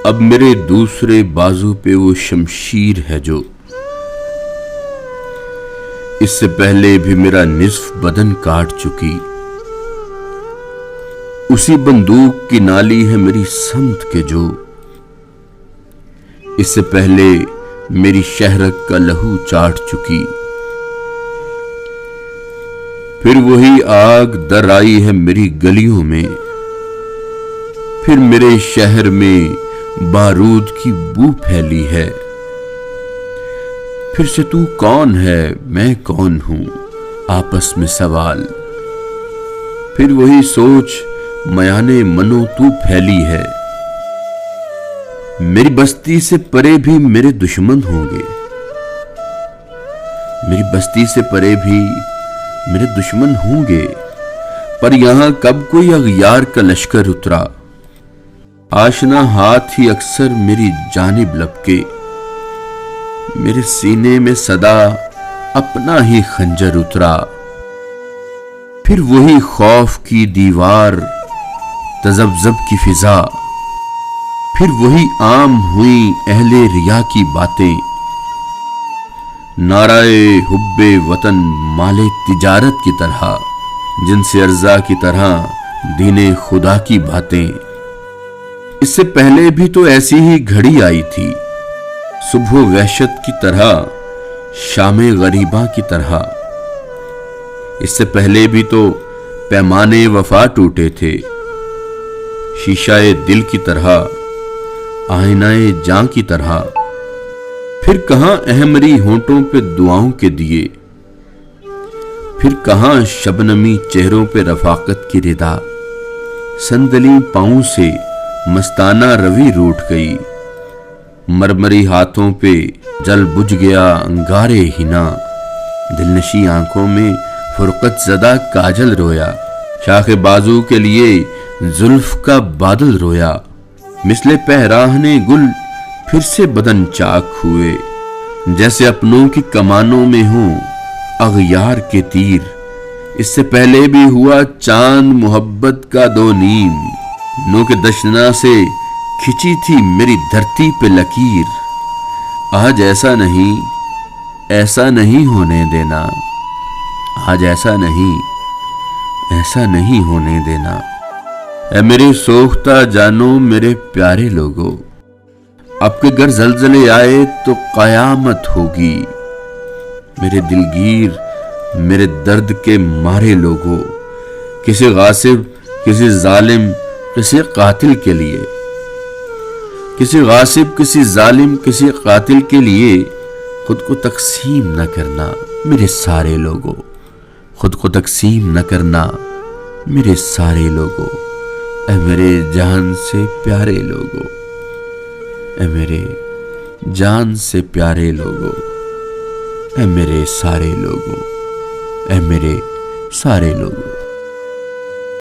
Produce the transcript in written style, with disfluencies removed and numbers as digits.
اب میرے دوسرے بازو پہ وہ شمشیر ہے جو اس سے پہلے بھی میرا نصف بدن کاٹ چکی، اسی بندوق کی نالی ہے میری سمت کے جو اس سے پہلے میری شہرک کا لہو چاٹ چکی، پھر وہی آگ در آئی ہے میری گلیوں میں، پھر میرے شہر میں بارود کی بو پھیلی ہے، پھر سے تو کون ہے میں کون ہوں آپس میں سوال، پھر وہی سوچ میانے منو تو پھیلی ہے، میری بستی سے پرے بھی میرے دشمن ہوں گے، میری بستی سے پرے بھی میرے دشمن ہوں گے، پر یہاں کب کوئی اغیار کا لشکر اترا، آشنا ہاتھ ہی اکثر میری جانب لپکے، میرے سینے میں صدا اپنا ہی خنجر اترا، پھر وہی خوف کی دیوار تذبذب کی فضا، پھر وہی عام ہوئی اہل ریا کی باتیں، نعرہ حب وطن مال تجارت کی طرح، جن سے ارزا کی طرح دین خدا کی باتیں، اس سے پہلے بھی تو ایسی ہی گھڑی آئی تھی، صبح وحشت کی طرح شام غریباں کی طرح، اس سے پہلے بھی تو پیمانے وفا ٹوٹے تھے، شیشہ دل کی طرح آئینہ جاں کی طرح، پھر کہاں احمری ہونٹوں پہ دعاؤں کے دیے، پھر کہاں شبنمی چہروں پہ رفاقت کی ردا، سندلی پاؤں سے مستانہ روی روٹ گئی، مرمری ہاتھوں پہ جل بجھ گیا انگارے ہنا، دلنشی آنکھوں میں فرقت زدہ کاجل رویا، شاخ بازو کے لیے زلف کا بادل رویا، مثل پہراہنے گل پھر سے بدن چاک ہوئے، جیسے اپنوں کی کمانوں میں ہوں اغیار کے تیر، اس سے پہلے بھی ہوا چاند محبت کا دو نیم، نو کے دشنا سے کھچی تھی میری دھرتی پہ لکیر، آج ایسا نہیں ہونے دینا، آج ایسا نہیں ہونے دینا، اے میرے سوختہ جانو میرے پیارے لوگو، اب کے گر زلزلے آئے تو قیامت ہوگی، میرے دلگیر میرے درد کے مارے لوگو، کسی غاصب کسی ظالم کسی قاتل کے لیے، کسی غاصب کسی ظالم کسی قاتل کے لیے خود کو تقسیم نہ کرنا میرے سارے لوگوں، خود کو تقسیم نہ کرنا میرے سارے لوگوں، اے میرے جان سے پیارے لوگوں، اے میرے جان سے پیارے لوگوں، اے میرے سارے لوگوں، اے میرے سارے لوگوں۔